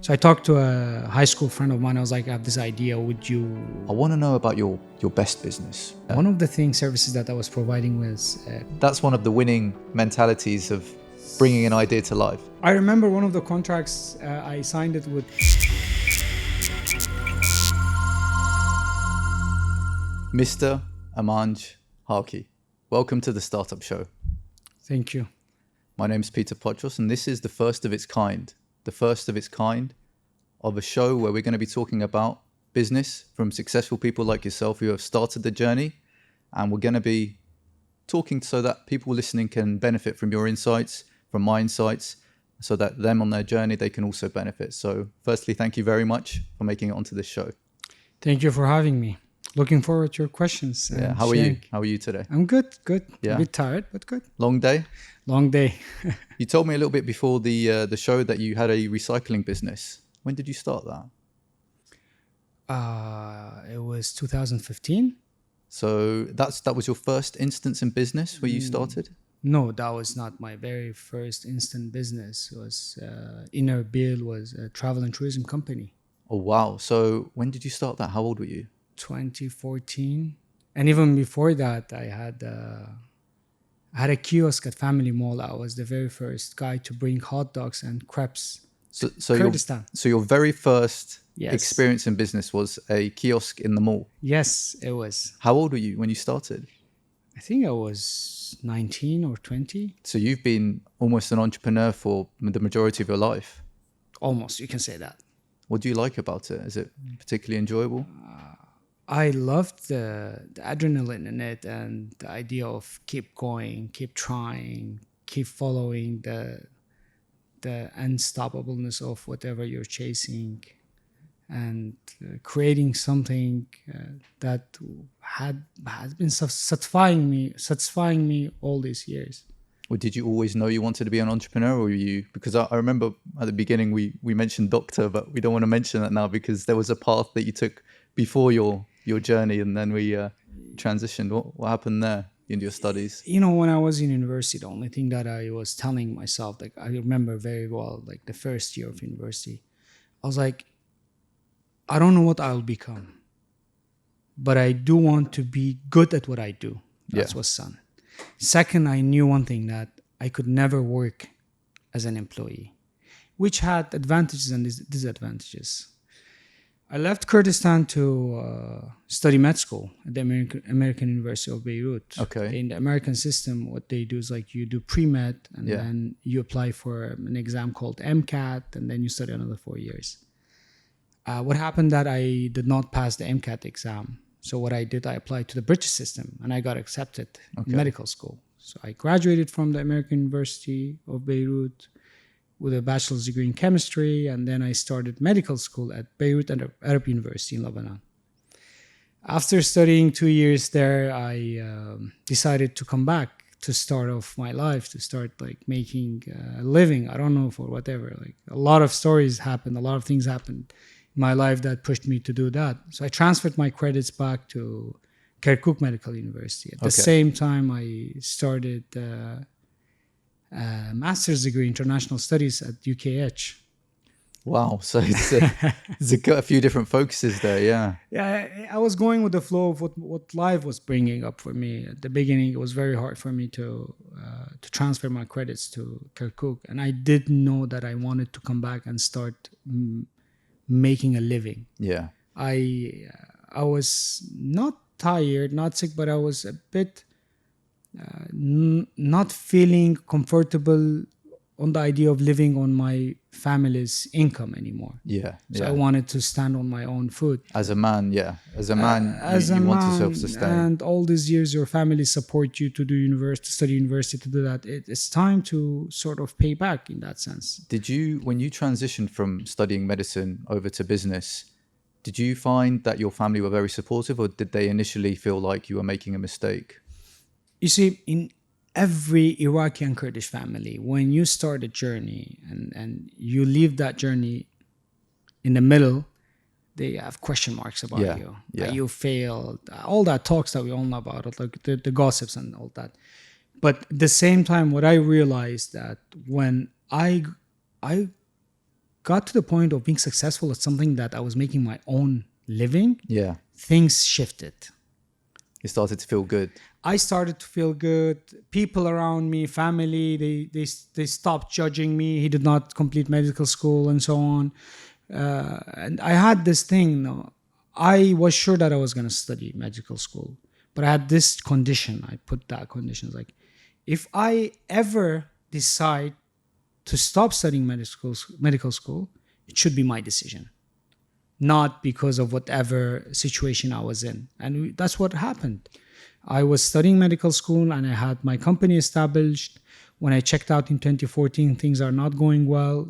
So I talked to a high school friend of mine. I was like, I have this idea. Would you? I want to know about your best business. One of the services that I was providing was. That's one of the winning mentalities of bringing an idea to life. I remember one of the contracts I signed it with. Mr. Amanj Harki, welcome to the Startup Show. Thank you. My name's Putros, and this is the first of its kind. The first of its kind of a show where we're going to be talking about business from successful people like yourself who have started the journey. And we're going to be talking so that people listening can benefit from your insights, from my insights, so that them on their journey, they can also benefit. So firstly, thank you very much for making it onto this show. Thank you for having me. Looking forward to your questions. Yeah. How are you? How are you today? I'm good. Yeah. A bit tired, but good. Long day? Long day. You told me a little bit before the show that you had a recycling business. When did you start that? It was 2015. So that was your first instance in business where you started? No, that was not my very first instant business. It was Inner Bill was a travel and tourism company. Oh, wow. So when did you start that? How old were you? 2014. And even before that, I had a kiosk at Family Mall. I was the very first guy to bring hot dogs and crepes to Kurdistan. So your very first Yes. experience in business was a kiosk in the mall? Yes, it was. How old were you when you started? I think I was 19 or 20. So you've been almost an entrepreneur for the majority of your life. Almost, you can say that. What do you like about it? Is it particularly enjoyable? I loved the adrenaline in it and the idea of keep going, keep trying, keep following the unstoppableness of whatever you're chasing, and creating something that has been satisfying me all these years. Or did you always know you wanted to be an entrepreneur, or you? Because I remember at the beginning we mentioned doctor, but we don't want to mention that now because there was a path that you took before your journey, and then we transitioned. What happened there in your studies? You know, when I was in university, the only thing that I was telling myself, like I remember very well, like the first year of university, I was like, I don't know what I'll become, but I do want to be good at what I do. That's what's son. Second, I knew one thing, that I could never work as an employee, which had advantages and disadvantages. I left Kurdistan to study med school at the American University of Beirut. Okay. In the American system, what they do is like you do pre-med and then you apply for an exam called MCAT, and then you study another 4 years. What happened that I did not pass the MCAT exam. So what I did, I applied to the British system and I got accepted in medical school. So I graduated from the American University of Beirut with a bachelor's degree in chemistry, and then I started medical school at Beirut Arab University in Lebanon. After studying 2 years there, I decided to come back to start off my life, to start like making a living. I don't know, for whatever. Like a lot of stories happened, a lot of things happened in my life that pushed me to do that. So I transferred my credits back to Kirkuk Medical University. At the same time, I started a master's degree in international studies at UKH. Wow. So it's got a few different focuses there. Yeah. Yeah, I was going with the flow of what life was bringing up for me. At the beginning, it was very hard for me to transfer my credits to Kirkuk, and I didn't know that I wanted to come back and start making a living. Yeah. I was not tired, not sick, but I was a bit not feeling comfortable on the idea of living on my family's income anymore. Yeah. So I wanted to stand on my own foot. As a man, yeah. As a man, you want to self-sustain. And all these years, your family support you to do university, to study university, to do that. It's time to sort of pay back in that sense. Did you, when you transitioned from studying medicine over to business, did you find that your family were very supportive, or did they initially feel like you were making a mistake? You see, in every Iraqi and Kurdish family, when you start a journey and you leave that journey in the middle, they have question marks about you. Yeah. You failed. All that talks that we all know about, like the gossips and all that. But at the same time, what I realized that when I got to the point of being successful at something that I was making my own living, Yeah. things shifted. You started to feel good. I started to feel good. People around me, family, they stopped judging me. He did not complete medical school and so on. And I had this thing. No, I was sure that I was going to study medical school, but I had this condition. I put that condition like, if I ever decide to stop studying medical school, it should be my decision, not because of whatever situation I was in. And that's what happened. I was studying medical school and I had my company established. When I checked out in 2014, things are not going well.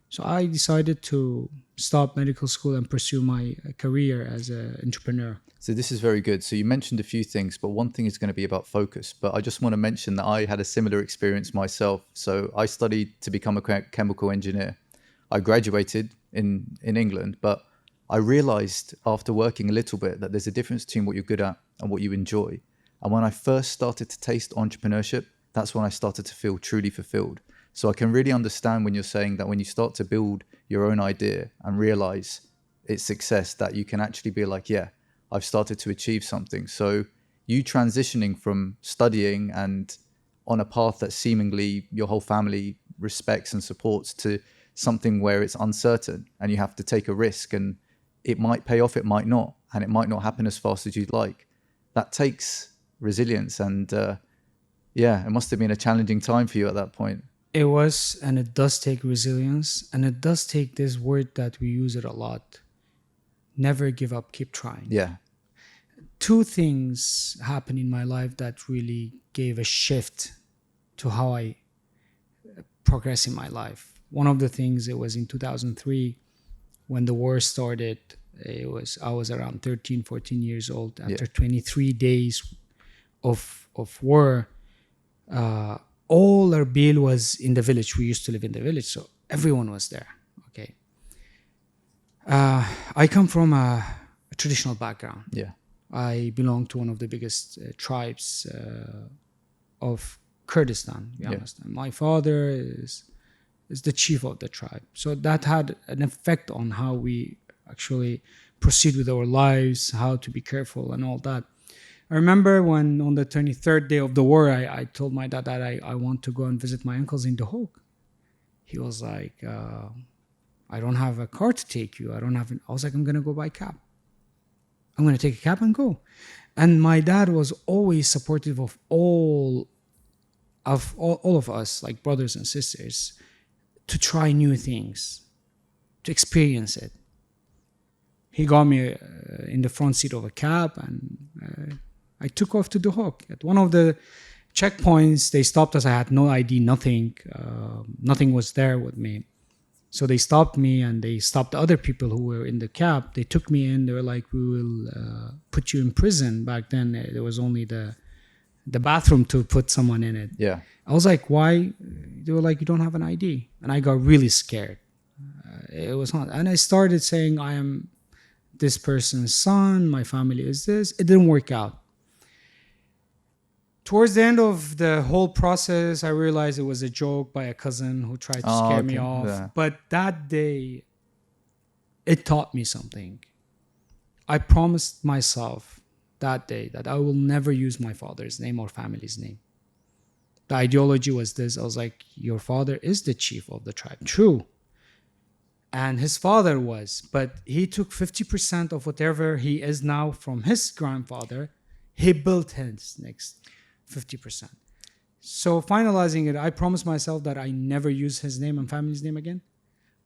So I decided to stop medical school and pursue my career as an entrepreneur. So this is very good. So you mentioned a few things, but one thing is going to be about focus. But I just want to mention that I had a similar experience myself. So I studied to become a chemical engineer. I graduated in England, but I realized after working a little bit that there's a difference between what you're good at and what you enjoy. And when I first started to taste entrepreneurship, that's when I started to feel truly fulfilled. So I can really understand when you're saying that when you start to build your own idea and realize its success, that you can actually be like, yeah, I've started to achieve something. So you transitioning from studying and on a path that seemingly your whole family respects and supports to something where it's uncertain and you have to take a risk and it might pay off, it might not, and it might not happen as fast as you'd like. That takes resilience. And yeah, it must have been a challenging time for you at that point. It was, and it does take resilience, and it does take this word that we use it a lot. Never give up, keep trying. Yeah. Two things happened in my life that really gave a shift to how I progress in my life. One of the things, it was in 2003 when the war started. I was around 13, 14 years old. After 23 days of war, all our bill was in the village. We used to live in the village, so everyone was there. Okay. I come from a traditional background. Yeah. I belong to one of the biggest tribes of Kurdistan, to be honest. And my father is the chief of the tribe. So that had an effect on how we actually proceed with our lives, how to be careful and all that. I remember when on the 23rd day of the war, I told my dad that I want to go and visit my uncles in The Hague. He was like, I don't have a car to take you. I was like, I'm going to go by cab. I'm going to take a cab and go. And my dad was always supportive of all of us, like brothers and sisters, to try new things, to experience it. He got me in the front seat of a cab, and I took off to The Hague. At one of the checkpoints, they stopped us. I had no ID, nothing. Nothing was there with me. So they stopped me, and they stopped other people who were in the cab. They took me in. They were like, we will put you in prison. Back then, there was only the bathroom to put someone in it. Yeah. I was like, why? They were like, you don't have an ID. And I got really scared. It was hard. And I started saying, I am this person's son. My family is this. It didn't work out. Towards the end of the whole process, I realized it was a joke by a cousin who tried to scare me off. Yeah. But that day, it taught me something. I promised myself that day that I will never use my father's name or family's name. The ideology was this. I was like, your father is the chief of the tribe. True. And his father was. But he took 50% of whatever he is now from his grandfather. He built his next 50%. So finalizing it, I promised myself that I never use his name and family's name again.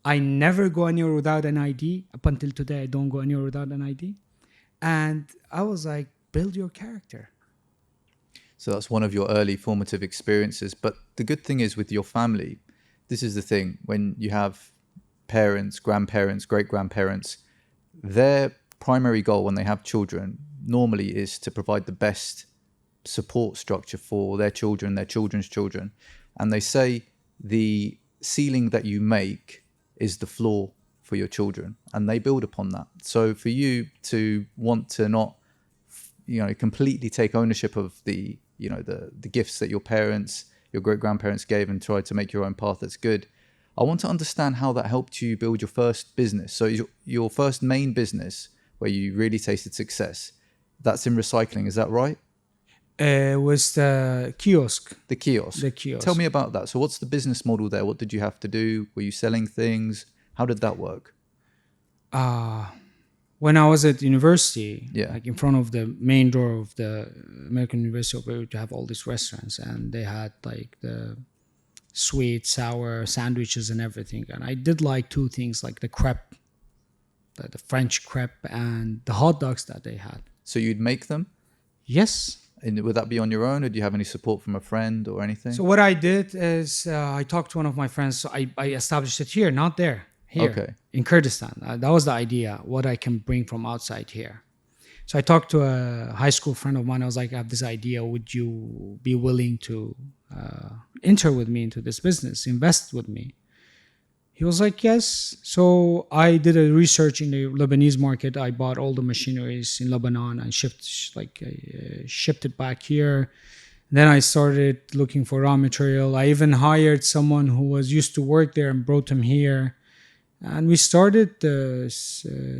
I never go anywhere without an ID. Up until today, I don't go anywhere without an ID. And I was like, build your character. So that's one of your early formative experiences. But the good thing is with your family, this is the thing, when you have parents, grandparents, great-grandparents, their primary goal when they have children normally is to provide the best support structure for their children, their children's children. And they say the ceiling that you make is the floor for your children, and they build upon that. So for you to want to not, completely take ownership of the gifts that your parents, your great grandparents gave and try to make your own path that's good. I want to understand how that helped you build your first business. So your first main business where you really tasted success, that's in recycling, is that right? Was the kiosk. The kiosk. The Tell kiosk. me about that. So what's the business model there? What did you have to do? Were you selling things? How did that work? When I was at university, Yeah. like in front of the main door of the American University of Beirut, to have all these restaurants, and they had like the sweet, sour sandwiches and everything. And I did like two things, like the crepe, the French crepe, and the hot dogs that they had. So you'd make them? Yes. And would that be on your own, or do you have any support from a friend or anything? So what I did is I talked to one of my friends. So I established it here, not there. Here, Okay. in Kurdistan. That was the idea, what I can bring from outside here. So I talked to a high school friend of mine. I was like, I have this idea. Would you be willing to enter with me into this business, invest with me? He was like, yes. So I did a research in the Lebanese market. I bought all the machineries in Lebanon and shipped it back here. Then I started looking for raw material. I even hired someone who was used to work there and brought him here. And we started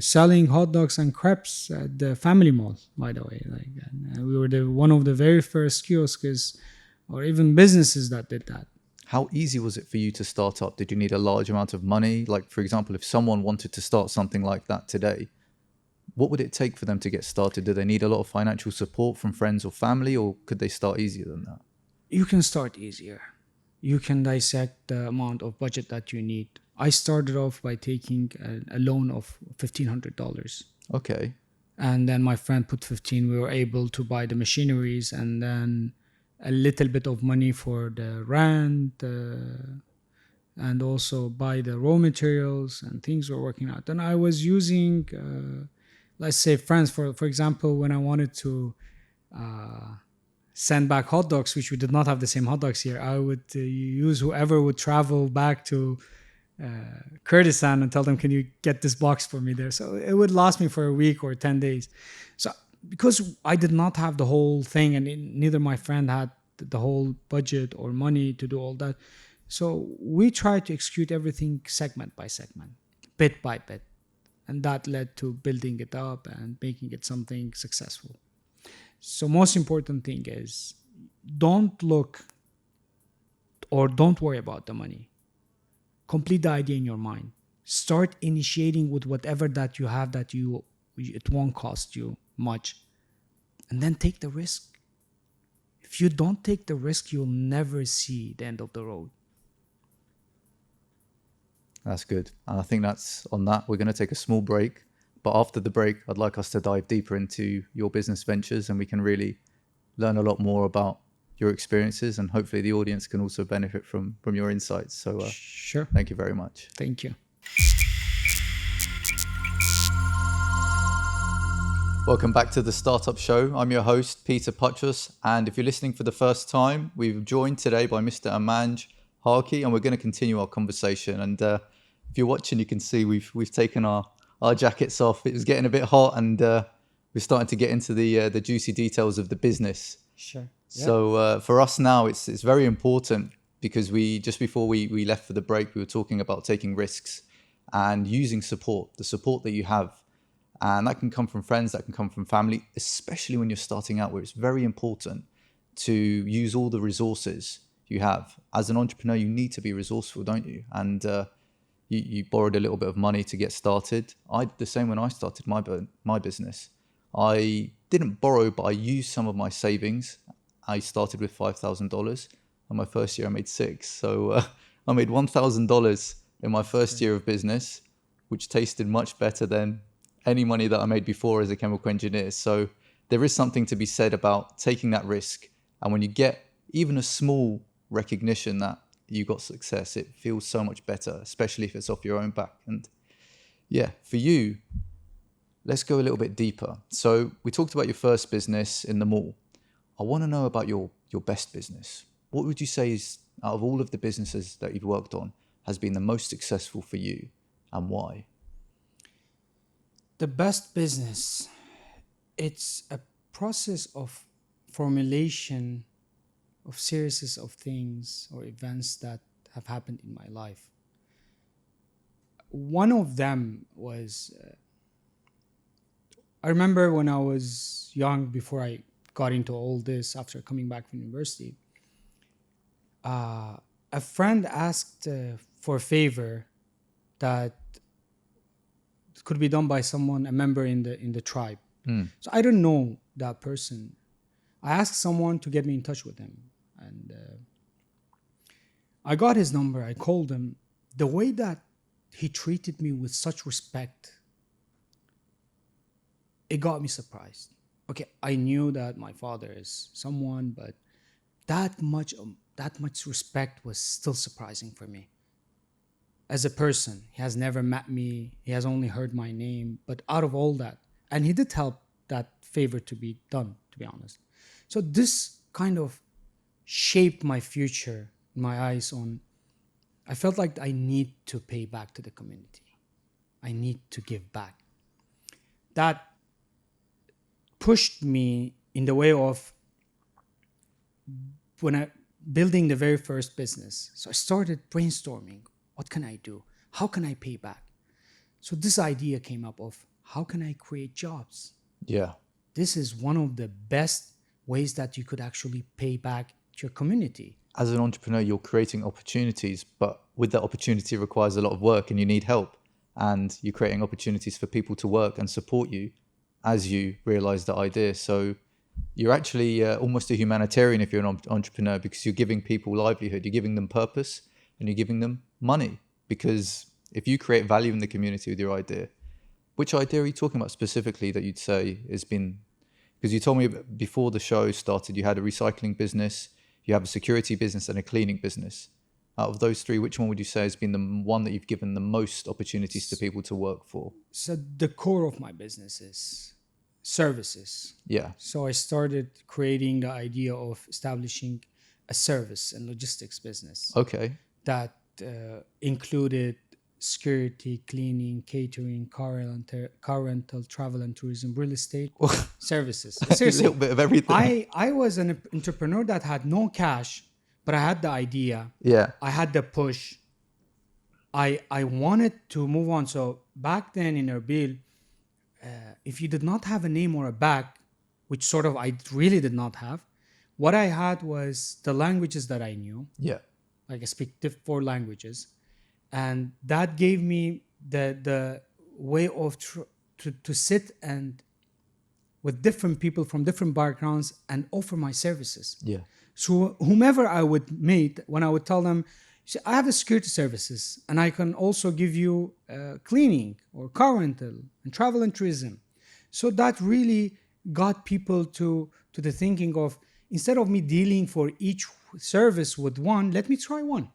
selling hot dogs and crepes at the Family Mall, by the way. And we were one of the very first kiosks or even businesses that did that. How easy was it for you to start up? Did you need a large amount of money? Like, for example, if someone wanted to start something like that today, what would it take for them to get started? Do they need a lot of financial support from friends or family, or could they start easier than that? You can start easier. You can dissect the amount of budget that you need. I started off by taking a loan of $1,500. Okay. And then my friend put 15. We were able to buy the machineries and then a little bit of money for the rent and also buy the raw materials, and things were working out. And I was using, let's say, friends. For example, when I wanted to send back hot dogs, which we did not have the same hot dogs here, I would use whoever would travel back to Kurdistan and tell them, can you get this box for me there? So it would last me for a week or 10 days. So because I did not have the whole thing, and neither my friend had the whole budget or money to do all that, so we tried to execute everything segment by segment, bit by bit, and that led to building it up and making it something successful. So most important thing is, don't look or don't worry about the money. Complete the idea in your mind. Start initiating with whatever that you have that it won't cost you much. And then take the risk. If you don't take the risk, you'll never see the end of the road. That's good. And I think that's on that. We're going to take a small break. But after the break, I'd like us to dive deeper into your business ventures, and we can really learn a lot more about your experiences, and hopefully the audience can also benefit from your insights. So sure. Thank you very much. Thank you. Welcome back to the Startup Show. I'm your host, Peter Putros. And if you're listening for the first time, we've joined today by Mr. Amanj Harki, and we're going to continue our conversation. And if you're watching, you can see we've taken our jackets off. It was getting a bit hot, and we're starting to get into the juicy details of the business. Sure. So for us now, it's very important, because just before we left for the break, we were talking about taking risks and using support, the support that you have. And that can come from friends, that can come from family, especially when you're starting out, where it's very important to use all the resources you have. As an entrepreneur, you need to be resourceful, don't you? And you borrowed a little bit of money to get started. I did the same when I started my business. I didn't borrow, but I used some of my savings. I started with $5,000, and my first year I made $6,000. So I made $1,000 in my first year of business, which tasted much better than any money that I made before as a chemical engineer. So there is something to be said about taking that risk. And when you get even a small recognition that you got success, it feels so much better, especially if it's off your own back. And yeah, for you, let's go a little bit deeper. So we talked about your first business in the mall. I want to know about your best business. What would you say is, out of all of the businesses that you've worked on, has been the most successful for you, and why? The best business, it's a process of formulation of series of things or events that have happened in my life. one of them was, I remember when I was young, before I got into all this, after coming back from university, a friend asked for a favor that could be done by someone, a member in the tribe. So I don't know that person. I asked someone to get me in touch with him, and I got his number. I called him. The way that he treated me with such respect, it got me surprised. Okay, I knew that my father is someone, but that much respect was still surprising for me. As a person, he has never met me. He has only heard my name. But out of all that, and he did help that favor to be done, to be honest. So this kind of shaped my future, my eyes on, I felt like I need to pay back to the community. I need to give back. That pushed me in the way of when I building the very first business. So I started brainstorming. What can I do? How can I pay back? So this idea came up of, how can I create jobs? Yeah. This is one of the best ways that you could actually pay back to your community. As an entrepreneur, you're creating opportunities, but with that opportunity requires a lot of work and you need help. And you're creating opportunities for people to work and support you as you realize the idea. So you're actually almost a humanitarian if you're an entrepreneur, because you're giving people livelihood, you're giving them purpose, and you're giving them money. Because if you create value in the community with your idea, which idea are you talking about specifically that you'd say has been, because you told me before the show started, you had a recycling business, you have a security business and a cleaning business. Out of those three, which one would you say has been the one that you've given the most opportunities to people to work for? So the core of my business is services. Yeah. So I started creating the idea of establishing a service and logistics business. Okay. That included security, cleaning, catering, car rental, travel and tourism, real estate, services. Seriously, A little bit of everything. I was an entrepreneur that had no cash, but I had the idea. Yeah. I had the push. I wanted to move on. So back then in Erbil, if you did not have a name or a back, which sort of I really did not have, what I had was the languages that I knew. Yeah. Like I speak 4 languages, and that gave me the way of to sit and with different people from different backgrounds and offer my services. Yeah. So whomever I would meet, when I would tell them, see, I have a security services and I can also give you cleaning or car rental and travel and tourism. So that really got people to the thinking of, instead of me dealing for each service with one, let me try one.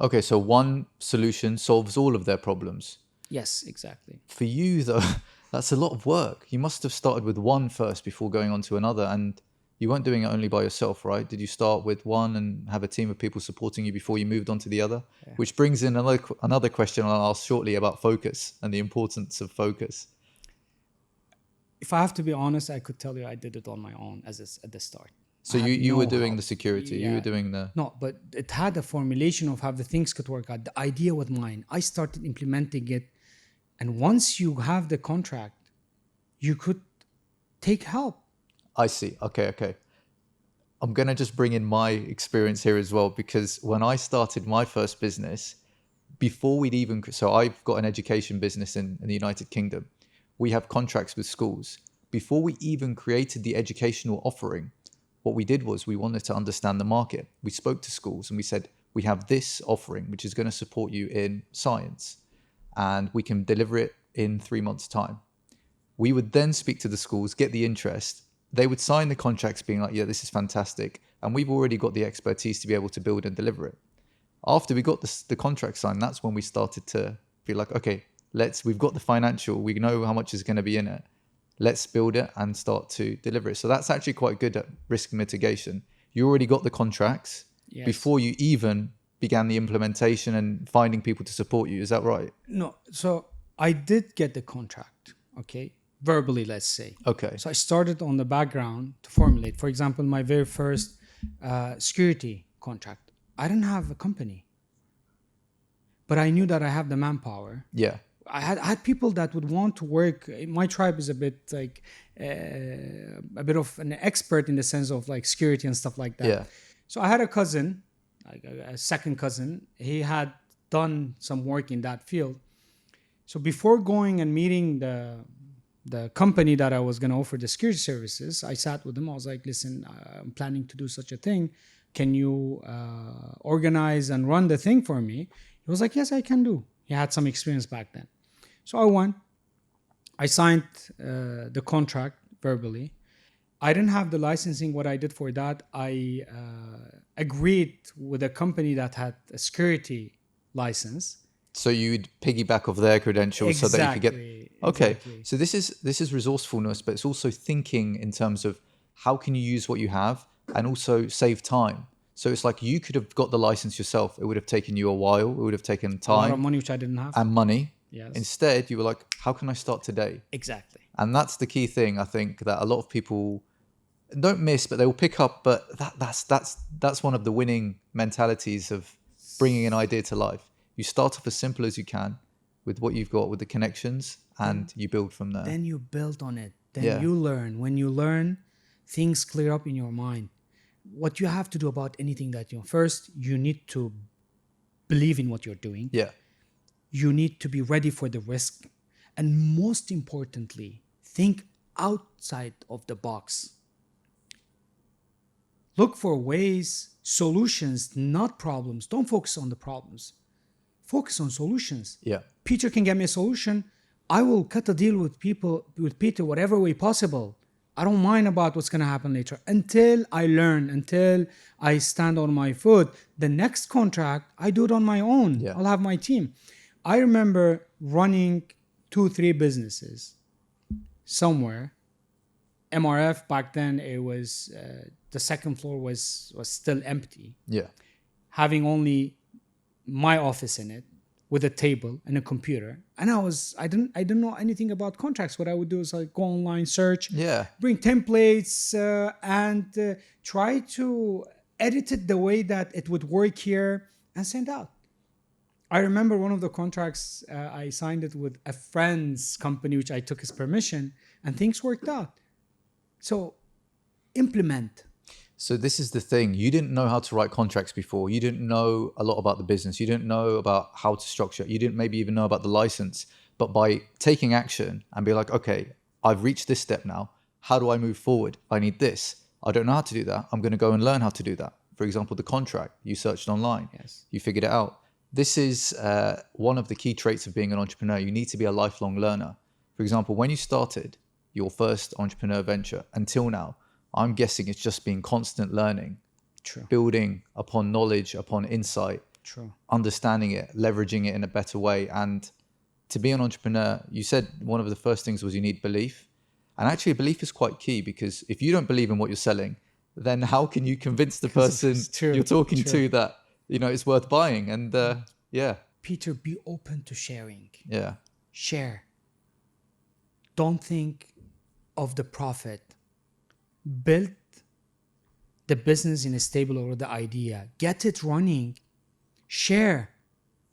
Okay, so one solution solves all of their problems. Yes, exactly. For you, though, that's a lot of work. You must have started with one first before going on to another, and you weren't doing it only by yourself, right? Did you start with one and have a team of people supporting you before you moved on to the other? Yeah. Which brings in another question I'll ask shortly about focus and the importance of focus. If I have to be honest, I could tell you I did it on my own at the start. So you were doing the security, you were doing the... No, but it had a formulation of how the things could work out. The idea was mine. I started implementing it. And once you have the contract, you could take help. I see. Okay. I'm going to just bring in my experience here as well, because when I started my first business, before we'd even... So I've got an education business in the United Kingdom. We have contracts with schools. Before we even created the educational offering, what we did was we wanted to understand the market. We spoke to schools and we said, we have this offering, which is going to support you in science, and we can deliver it in 3 months' time. We would then speak to the schools, get the interest. They would sign the contracts being like, yeah, this is fantastic. And we've already got the expertise to be able to build and deliver it. After we got the contract signed, that's when we started to be like, okay, we've got the financial, we know how much is going to be in it. Let's build it and start to deliver it. So that's actually quite good at risk mitigation. You already got the contracts before you even began the implementation and finding people to support you. Is that right? No. So I did get the contract, okay? Verbally, let's say. Okay. So I started on the background to formulate. For example, my very first security contract, I didn't have a company. but I knew that I have the manpower. Yeah. I had people that would want to work. My tribe is a bit like a bit of an expert in the sense of like security and stuff like that. Yeah. So I had a cousin, like a second cousin. He had done some work in that field. So before going and meeting the company that I was going to offer the security services, I sat with him. I was like, listen, I'm planning to do such a thing. Can you organize and run the thing for me? He was like, yes, I can do. He had some experience back then. So I went. I signed the contract verbally. I didn't have the licensing. What I did for that, I agreed with a company that had a security license. So you'd piggyback off their credentials so that you could get. Okay. Exactly. So this is resourcefulness, but it's also thinking in terms of how can you use what you have and also save time. So it's like you could have got the license yourself. It would have taken you a while. It would have taken A lot time of money, which I didn't have. and money. Yes. Instead, you were like, how can I start today? Exactly. And that's the key thing, I think, that a lot of people don't miss, but they will pick up. But that's one of the winning mentalities of bringing an idea to life. You start off as simple as you can with what you've got, with the connections, and you build from there. Then you build on it. Then Yeah. you learn. When you learn, things clear up in your mind. What you have to do about anything that first, you need to believe in what you're doing. Yeah. You need to be ready for the risk. And most importantly, think outside of the box. Look for ways, solutions, not problems. Don't focus on the problems. Focus on solutions. Yeah. Peter can get me a solution. I will cut a deal with Peter, whatever way possible. I don't mind about what's going to happen later until I learn, until I stand on my foot. The next contract, I do it on my own. Yeah. I'll have my team. I remember running 2-3 businesses somewhere. MRF back then, it was the second floor was still empty, Yeah. having only my office in it with a table and a computer. And I didn't know anything about contracts. What I would do is like go online, search, Yeah. bring templates, and try to edit it the way that it would work here and send out. I remember one of the contracts, I signed it with a friend's company, which I took his permission, and things worked out. So implement. So this is the thing. You didn't know how to write contracts before. You didn't know a lot about the business. You didn't know about how to structure it. You didn't maybe even know about the license. But by taking action and be like, okay, I've reached this step now. How do I move forward? I need this. I don't know how to do that. I'm going to go and learn how to do that. For example, the contract. You searched online. Yes. You figured it out. This is one of the key traits of being an entrepreneur. You need to be a lifelong learner. For example, when you started your first entrepreneur venture until now, I'm guessing it's just been constant learning. True. Building upon knowledge, upon insight. True. Understanding it, leveraging it in a better way. And to be an entrepreneur, you said one of the first things was you need belief. And actually belief is quite key, because if you don't believe in what you're selling, then how can you convince the person you're talking to that, it's worth buying? And yeah. Peter, be open to sharing. Yeah. Share. Don't think of the profit. Build the business in a stable or the idea. Get it running. Share.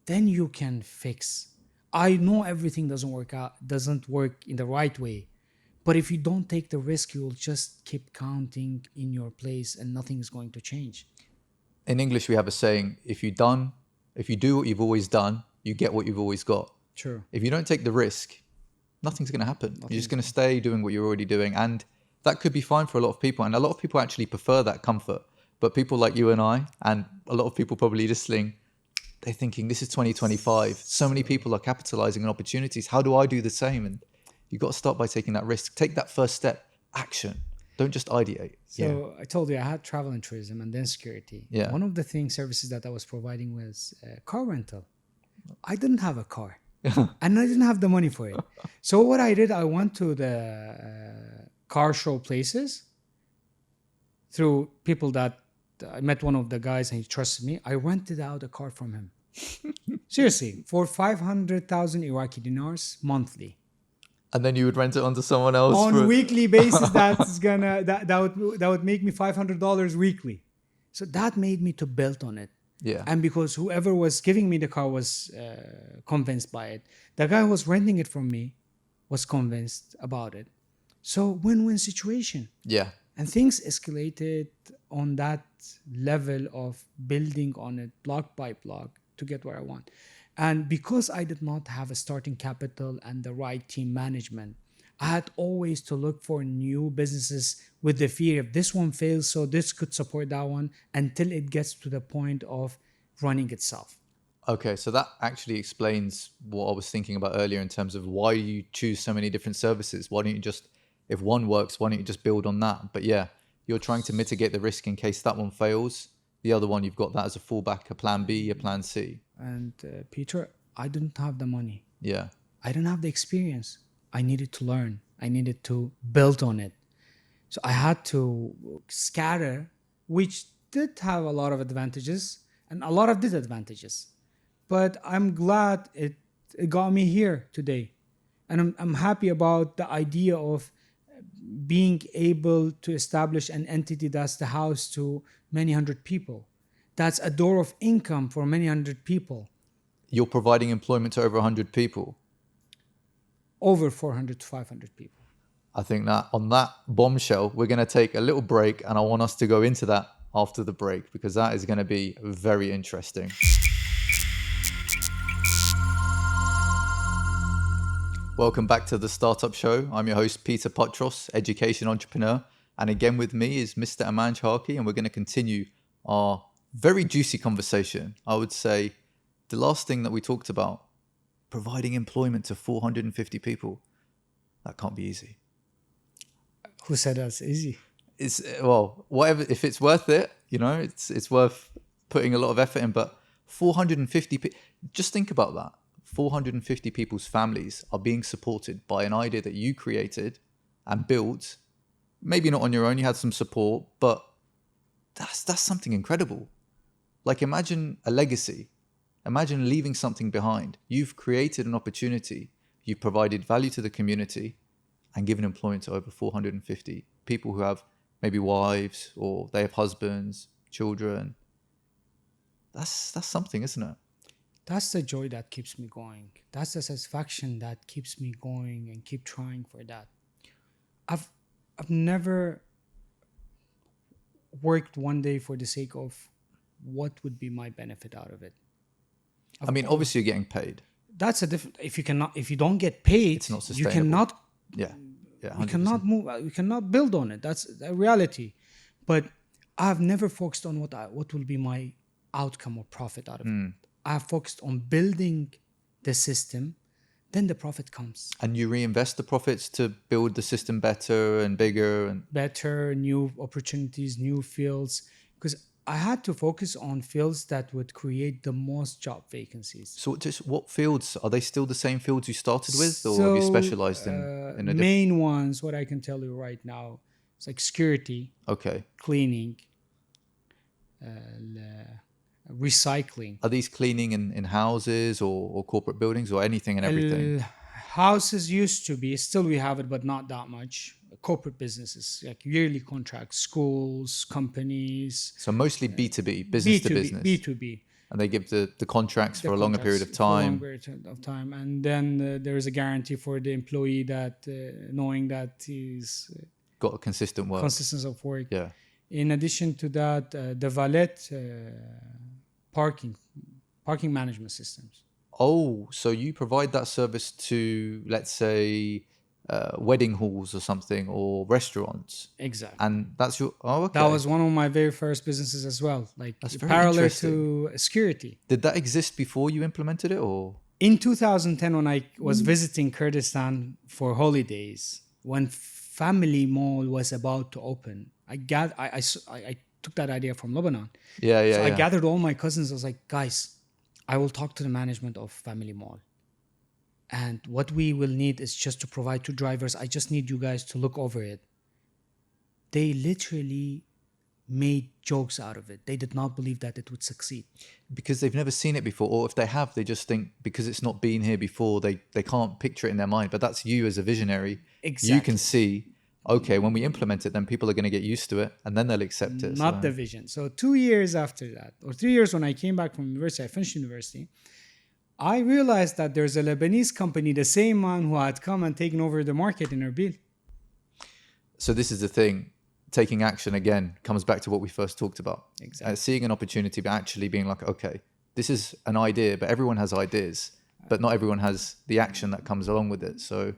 Then you can fix. I know everything doesn't work in the right way. But if you don't take the risk, you will just keep counting in your place and nothing is going to change. In English, we have a saying, if you do what you've always done, you get what you've always got. True. If you don't take the risk, nothing's going to happen. You're just going to stay doing what you're already doing. And that could be fine for a lot of people. And a lot of people actually prefer that comfort. But people like you and I, and a lot of people probably listening, they're thinking, this is 2025. So many people are capitalizing on opportunities. How do I do the same? And you've got to start by taking that risk. Take that first step. Action. Don't just ideate. So I told you I had travel and tourism and then security. Yeah. One of the services that I was providing was car rental. I didn't have a car and I didn't have the money for it. So what I did, I went to the car show places through people that I met one of the guys and he trusted me. I rented out a car from him. Seriously, for 500,000 Iraqi dinars monthly. And then you would rent it onto someone else On a weekly basis. That would make me $500 weekly. So that made me to build on it. Yeah. And because whoever was giving me the car was convinced by it, the guy who was renting it from me was convinced about it. So win-win situation. Yeah. And things escalated on that level of building on it block by block to get where I want. And because I did not have a starting capital and the right team management, I had always to look for new businesses with the fear if this one fails, so this could support that one until it gets to the point of running itself. Okay, so that actually explains what I was thinking about earlier in terms of why you choose so many different services. Why don't you just, if one works, why don't you just build on that? But yeah, you're trying to mitigate the risk in case that one fails. The other one, you've got that as a fallback, a plan B, a plan C. And Peter, I didn't have the money. Yeah. I didn't have the experience. I needed to learn. I needed to build on it. So I had to scatter, which did have a lot of advantages and a lot of disadvantages. But I'm glad it got me here today. And I'm happy about the idea of being able to establish an entity that's the house to many hundred people. That's a door of income for many hundred people. You're providing employment to over 100 people. Over 400 to 500 people. I think that on that bombshell, we're going to take a little break, and I want us to go into that after the break because that is going to be very interesting. Welcome back to the Startup Show. I'm your host, Peter Putros, education entrepreneur. And again with me is Mr. Amanj Harki, and we're going to continue our very juicy conversation. I would say the last thing that we talked about, providing employment to 450 people, that can't be easy. Who said that's easy? It's, well, whatever, if it's worth it, you know, it's worth putting a lot of effort in, but 450 people, just think about that. 450 people's families are being supported by an idea that you created and built. Maybe not on your own, you had some support, but that's something incredible. Like imagine a legacy. Imagine leaving something behind. You've created an opportunity. You've provided value to the community and given employment to over 450 people who have maybe wives or they have husbands, children. That's something, isn't it? That's the joy that keeps me going. That's the satisfaction that keeps me going and keep trying for that. I've never worked one day for the sake of what would be my benefit out of it. I mean, obviously you're getting paid. That's a different. If you don't get paid, It's not you sustainable. cannot. Yeah. Yeah. 100%. You cannot move. You cannot build on it. That's a reality. But I've never focused on what will be my outcome or profit out of it. I've focused on building the system, then the profit comes. And you reinvest the profits to build the system better and bigger and better, new opportunities, new fields. Because I had to focus on fields that would create the most job vacancies. So just what fields, are they still the same fields you started with, or have you specialized in a different? Main ones, what I can tell you right now, it's like security, Okay. cleaning, recycling. Are these cleaning in houses or corporate buildings or anything and everything? Houses used to be, still we have it, but not that much. Corporate businesses, like yearly contracts, schools, companies. So mostly B2B, business to business. B2B. And they give the contracts for a longer period of For a time. longer period of time. And then there is a guarantee for the employee that knowing that he's Got a consistent work. consistent of work. Yeah. In addition to that, the valet parking management systems. Oh, so you provide that service to, let's say, wedding halls or something, or restaurants. Exactly. And that's your, oh, okay. That was one of my very first businesses as well. Like That's very parallel interesting. to security. Did that exist before you implemented it, or? In 2010, when I was visiting Kurdistan for holidays, when Family Mall was about to open, I took that idea from Lebanon. Yeah. So I gathered all my cousins. I was like, guys, I will talk to the management of Family Mall. And what we will need is just to provide 2 drivers. I just need you guys to look over it. They literally made jokes out of it. They did not believe that it would succeed. Because they've never seen it before, or if they have, they just think because it's not been here before, they can't picture it in their mind. But that's you as a visionary. Exactly. You can see okay, when we implement it, then people are going to get used to it and then they'll accept it. Not the vision. So 2 years after that, or 3 years when I came back from university, I finished university, I realized that there's a Lebanese company, the same man who had come and taken over the market in Erbil. So this is the thing. Taking action again comes back to what we first talked about. Exactly. Seeing an opportunity, but actually being like, okay, this is an idea, but everyone has ideas, but not everyone has the action that comes along with it. So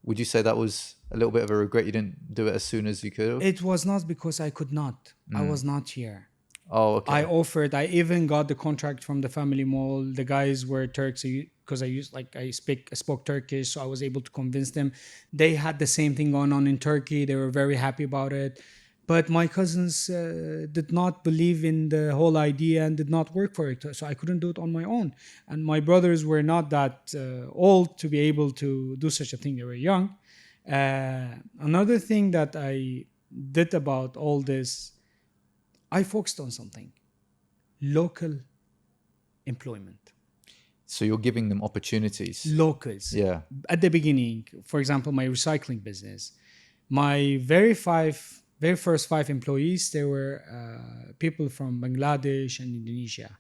would you say that was a little bit of a regret? You didn't do it as soon as you could have? It was not because I could not. I was not here. Oh, okay. I offered. I even got the contract from the family mall. The guys were Turks because I spoke Turkish, so I was able to convince them. They had the same thing going on in Turkey. They were very happy about it. But my cousins did not believe in the whole idea and did not work for it. So I couldn't do it on my own. And my brothers were not that old to be able to do such a thing. They were young. Another thing that I did about all this, I focused on something: local employment. So you're giving them opportunities. Locals. Yeah. At the beginning, for example, my recycling business, my very first 5 employees, they were people from Bangladesh and Indonesia.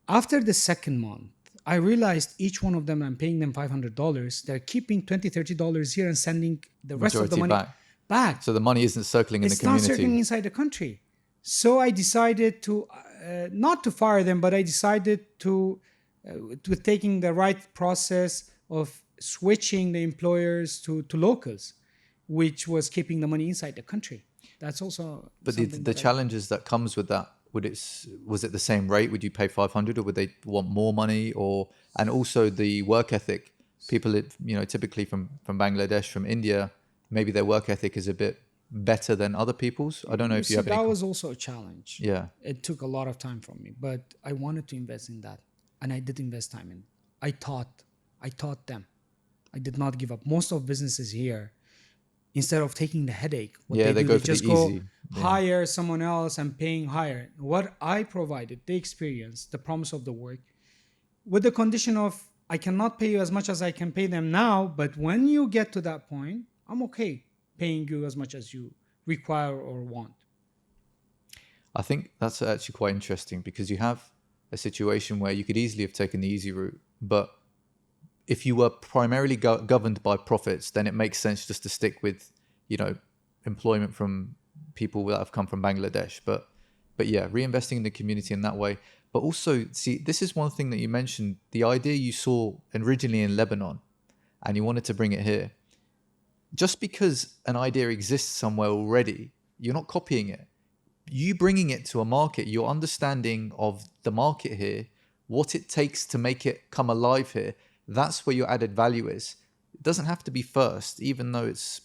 After the second month, I realized each one of them, I'm paying them $500. They're keeping $20, $30 here and sending the rest of the money back. So the money isn't circling in the community. It's not circling inside the country. So I decided to, not to fire them, but I decided to taking the right process of switching the employers to locals, which was keeping the money inside the country. That's also. But the challenges that comes with that, was it the same rate? Would you pay 500, or would they want more money? And also the work ethic. People, typically from Bangladesh, from India, maybe their work ethic is a bit better than other people's. I don't know if you have any. That was also a challenge. Yeah. It took a lot of time from me, but I wanted to invest in that, and I did invest time in. I taught them. I did not give up. Most of businesses here, instead of taking the headache, they just go hire someone else and paying higher. What I provided, the experience, the promise of the work, with the condition of I cannot pay you as much as I can pay them now, but when you get to that point, I'm okay paying you as much as you require or want. I think that's actually quite interesting, because you have a situation where you could easily have taken the easy route, but if you were primarily governed by profits, then it makes sense just to stick with, employment from people that have come from Bangladesh. But yeah, reinvesting in the community in that way. But also, see, this is one thing that you mentioned, the idea you saw originally in Lebanon, and you wanted to bring it here. Just because an idea exists somewhere already, you're not copying it. You bringing it to a market, your understanding of the market here, what it takes to make it come alive here, that's where your added value is. It doesn't have to be first, even though it's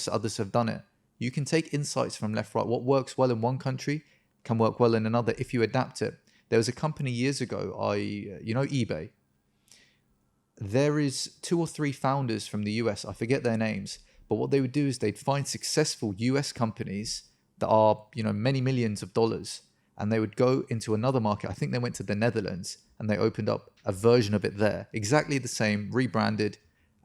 others have done it. You can take insights from left, right. What works well in one country can work well in another if you adapt it. There was a company years ago, eBay. There is 2 or 3 founders from the US, I forget their names, but what they would do is they'd find successful US companies that are, many millions of dollars, and they would go into another market. I think they went to the Netherlands and they opened up a version of it there, exactly the same, rebranded,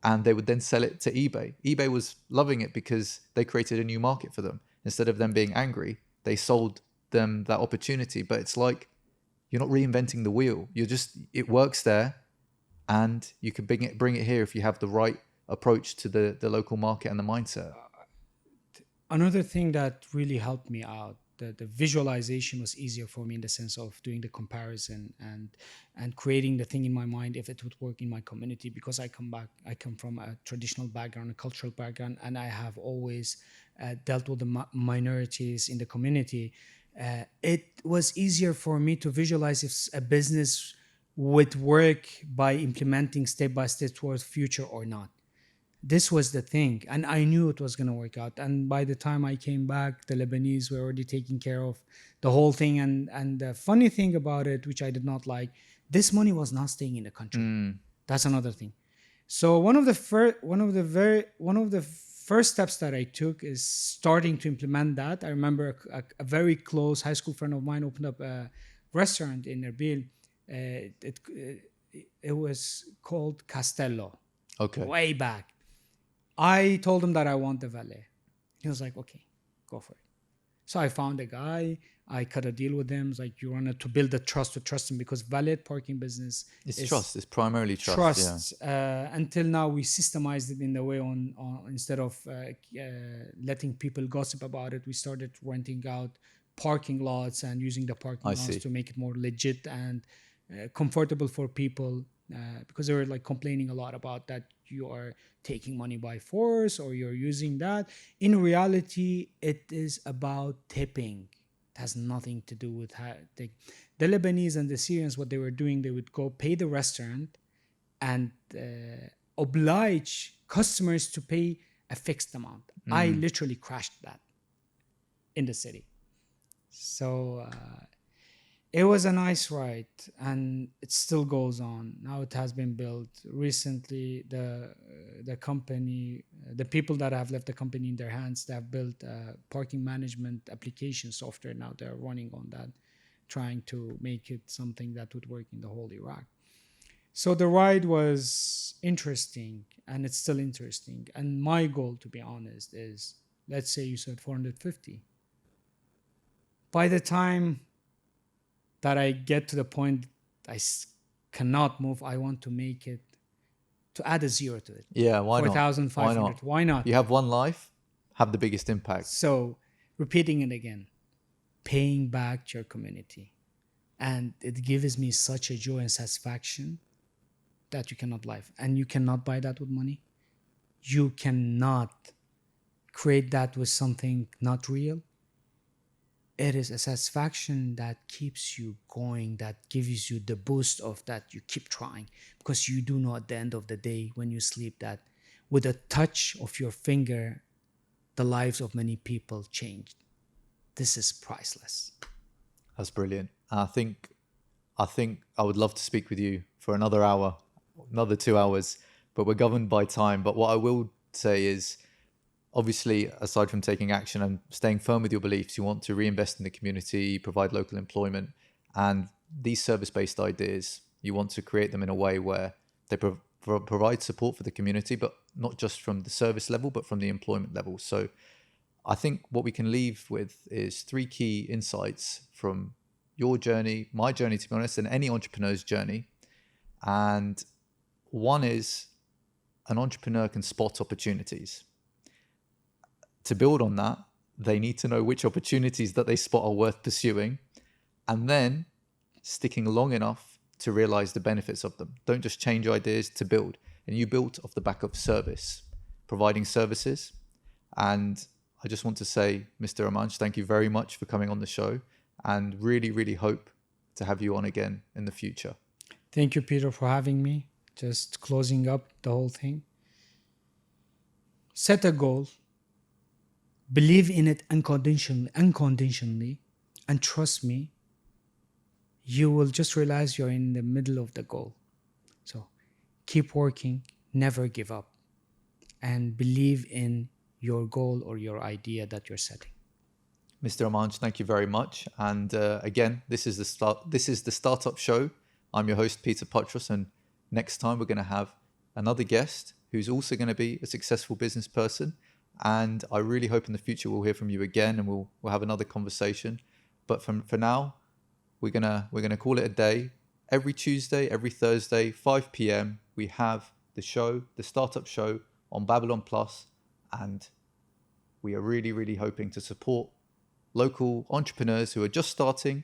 and they would then sell it to eBay. eBay was loving it because they created a new market for them. Instead of them being angry, they sold them that opportunity. But it's like, you're not reinventing the wheel. It works there, and you can bring it here if you have the right approach to the local market and the mindset. Another thing that really helped me out, the visualization was easier for me in the sense of doing the comparison and creating the thing in my mind if it would work in my community, because I come from a traditional background, a cultural background, and I have always dealt with the minorities in the community. It was easier for me to visualize if a business would work by implementing step by step towards future or not. This was the thing, and I knew it was going to work out. And by the time I came back, the Lebanese were already taking care of the whole thing. And the funny thing about it, which I did not like, this money was not staying in the country. That's another thing. So one of the first steps that I took is starting to implement that. I remember a very close high school friend of mine opened up a restaurant in Erbil. It was called Castello. Okay. Way back. I told him that I want the valet. He was like, okay, go for it. So I found a guy. I cut a deal with him. It's like, you want to build the trust to trust him, because valet parking business It's is trust. It's primarily trust. Yeah. trust. Until now, we systemized it in the way on instead of letting people gossip about it, we started renting out parking lots and using the parking I lots see. to make it more legit and comfortable for people, because they were like complaining a lot about that you are taking money by force or you're using that. In reality, it is about tipping. It has nothing to do with how the Lebanese and the Syrians, what they were doing, they would go pay the restaurant and oblige customers to pay a fixed amount. I literally crashed that in the city. So it was a nice ride, and it still goes on. Now it has been built recently. The company, the people that have left the company in their hands, they have built a parking management application software. Now they're running on that, trying to make it something that would work in the whole Iraq. So the ride was interesting, and it's still interesting. And my goal, to be honest, is, let's say you said 450. By the time that I get to the point cannot move, I want to make it, to add a zero to it. Yeah. Why not? 4,500. Why not? You have one life. Have the biggest impact. So repeating it again, paying back to your community. And it gives me such a joy and satisfaction that you cannot buy. And you cannot buy that with money. You cannot create that with something not real. It is a satisfaction that keeps you going, that gives you the boost of that you keep trying, because you do know at the end of the day when you sleep that with a touch of your finger, the lives of many people changed. This is priceless. That's brilliant. I think I would love to speak with you for another hour, another 2 hours, but we're governed by time. But what I will say is, obviously, aside from taking action and staying firm with your beliefs, you want to reinvest in the community, provide local employment, and these service-based ideas, you want to create them in a way where they provide support for the community, but not just from the service level, but from the employment level. So I think what we can leave with is 3 key insights from your journey, my journey, to be honest, and any entrepreneur's journey. And one is, an entrepreneur can spot opportunities. To build on that, they need to know which opportunities that they spot are worth pursuing, and then sticking long enough to realize the benefits of them. Don't just change ideas to build. And you built off the back of service, providing services. And I just want to say, Mr. Amanj, thank you very much for coming on the show, and really, really hope to have you on again in the future. Thank you, Peter, for having me. Just closing up the whole thing. Set a goal. Believe in it unconditionally, and trust me, you will just realize you're in the middle of the goal. So keep working, never give up, and believe in your goal or your idea that you're setting. Mr. Amanj, thank you very much. And again, this is the Startup Show. I'm your host, Peter Putros, and next time we're going to have another guest who's also going to be a successful business person. And I really hope in the future we'll hear from you again, and we'll have another conversation. But for now, we're gonna call it a day. Every Tuesday, every Thursday, 5 p.m. we have the show, the Startup Show on Babylon Plus, and we are really, really hoping to support local entrepreneurs who are just starting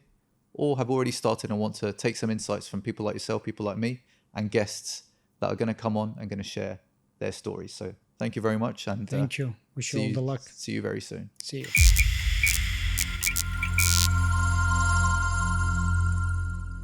or have already started and want to take some insights from people like yourself, people like me, and guests that are going to come on and going to share their stories. So thank you very much. And thank you. Wish you all the luck. See you very soon. See you.